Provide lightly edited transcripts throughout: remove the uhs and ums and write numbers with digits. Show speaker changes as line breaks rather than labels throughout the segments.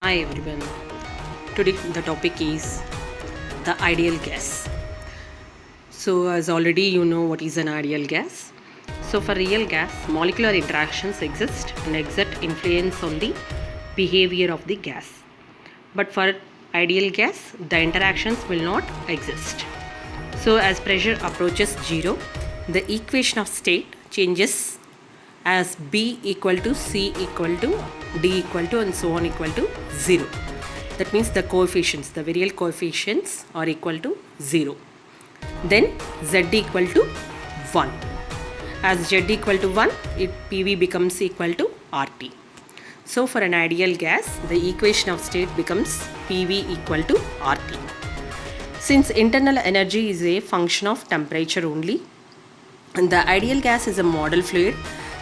Hi everyone. Today the topic is the ideal gas. So as already you know what is an ideal gas. So for real gas, molecular interactions exist and exert influence on the behavior of the gas. But for ideal gas, the interactions will not exist. So as pressure approaches zero, the equation of state changes as B equal to C equal to D equal to and so on equal to 0. That means the coefficients, the virial coefficients are equal to 0. Then Z equal to 1. As Z equal to 1, PV becomes equal to RT. So for an ideal gas, the equation of state becomes PV equal to RT. Since internal energy is a function of temperature only, and the ideal gas is a model fluid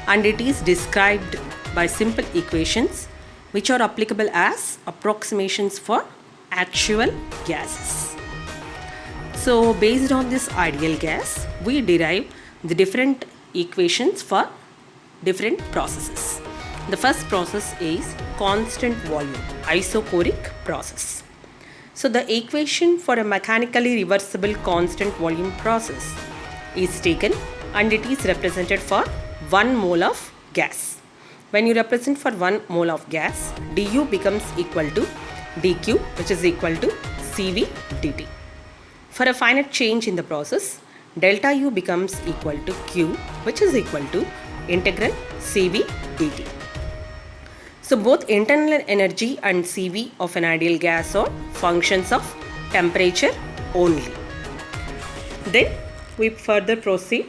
and it is described by simple equations which are applicable as approximations for actual gases. So based on this ideal gas, we derive the different equations for different processes. The first process is constant volume, isochoric process. So the equation for a mechanically reversible constant volume process is taken and it is represented for 1 mole of gas. When you represent for 1 mole of gas, du becomes equal to dq, which is equal to cv dt. For a finite change in the process, delta u becomes equal to q, which is equal to integral cv dt. So both internal energy and cv of an ideal gas are functions of temperature only. Then we further proceed.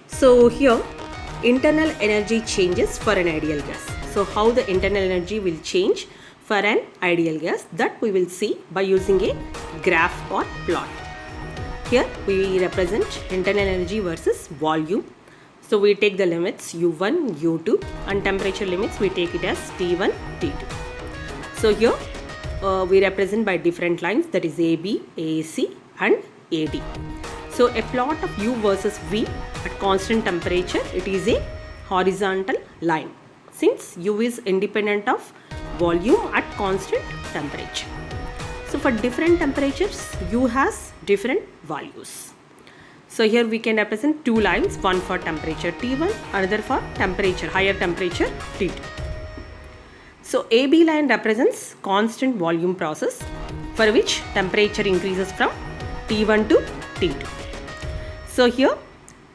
So here internal energy changes for an ideal gas. So how the internal energy will change for an ideal gas, that we will see by using a graph or plot. Here we represent internal energy versus volume. So we take the limits U1, U2 and temperature limits we take it as T1, T2. So here we represent by different lines, that is AB, AC and AD. So a plot of U versus V at constant temperature, it is a horizontal line since U is independent of volume at constant temperature. So for different temperatures, U has different values. So here we can represent two lines, one for temperature T1, another for temperature, higher temperature T2. So AB line represents constant volume process for which temperature increases from T1 to T2. So here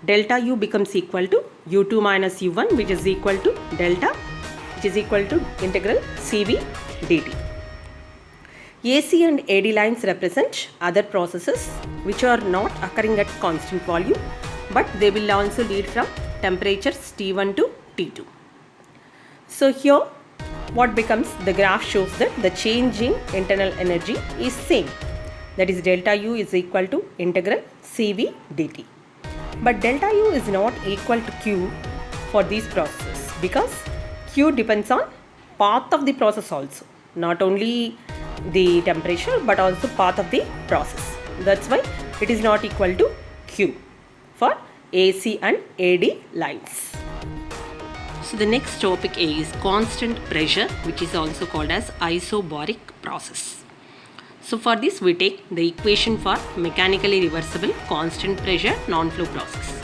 delta U becomes equal to U2 minus U1, which is equal to delta, which is equal to integral Cv dt. AC and AD lines represent other processes which are not occurring at constant volume, but they will also lead from temperatures T1 to T2. So here what becomes, the graph shows that the change in internal energy is same, that is delta U is equal to integral Cv dt. But delta U is not equal to Q for these processes because Q depends on path of the process also, not only the temperature but also path of the process. That's why it is not equal to Q for AC and AD lines. So the next topic is constant pressure, which is also called as isobaric process. So for this we take the equation for mechanically reversible constant pressure non-flow process.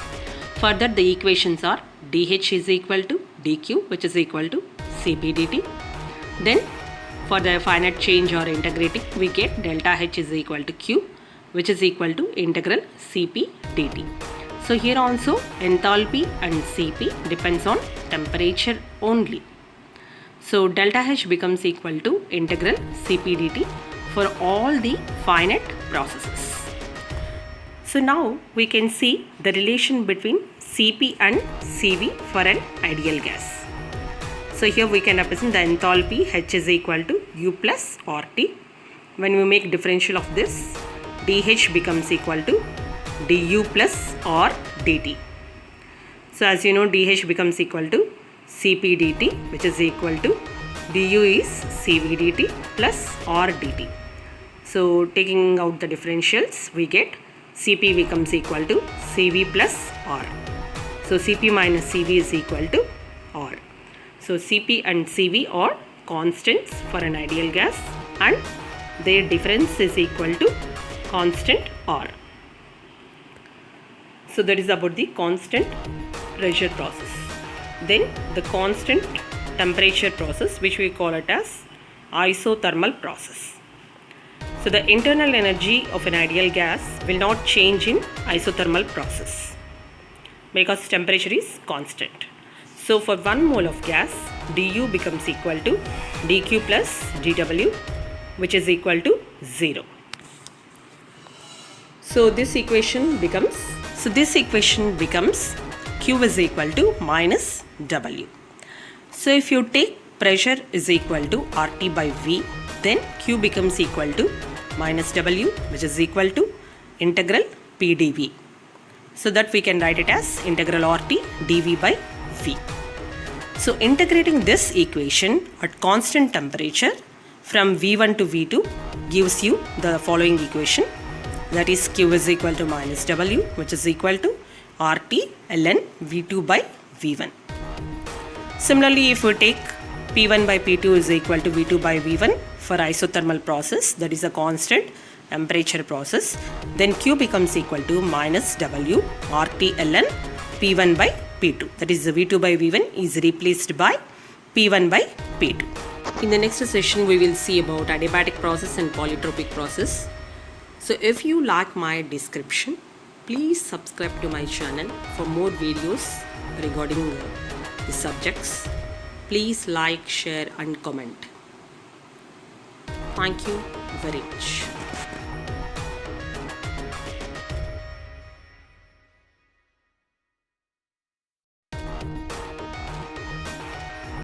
Further the equations are dH is equal to dQ, which is equal to Cp dt. Then for the finite change or integrating, we get delta H is equal to Q, which is equal to integral Cp dt. So here also enthalpy and Cp depends on temperature only. So delta H becomes equal to integral Cp dt for all the finite processes. So now we can see the relation between Cp and Cv for an ideal gas. So here we can represent the enthalpy H is equal to U plus RT. When we make differential of this, dH becomes equal to du plus R dt. So as you know, dH becomes equal to Cp dt, which is equal to du is Cv dt plus R dt. So taking out the differentials, we get Cp becomes equal to Cv plus R. So Cp minus Cv is equal to R. So Cp and Cv are constants for an ideal gas and their difference is equal to constant R. So that is about the constant pressure process. Then the constant temperature process, which we call it as isothermal process. So the internal energy of an ideal gas will not change in isothermal process because temperature is constant. So for 1 mole of gas, du becomes equal to dq plus dw, which is equal to 0. So this equation becomes Q is equal to minus W. So if you take pressure is equal to RT by V, then Q becomes equal to minus W, which is equal to integral P dV. So that we can write it as integral RT dV by V. So integrating this equation at constant temperature from V1 to V2 gives you the following equation, that is Q is equal to minus W, which is equal to RT ln V2 by V1. Similarly, if we take P1 by P2 is equal to V2 by V1 for isothermal process, that is a constant temperature process, then Q becomes equal to minus W RT ln P1 by P2. That is the V2 by V1 is replaced by P1 by P2. In the next session, we will see about adiabatic process and polytropic process. So if you like my description, please subscribe to my channel for more videos regarding the subjects. Please like, share and comment. Thank you very much.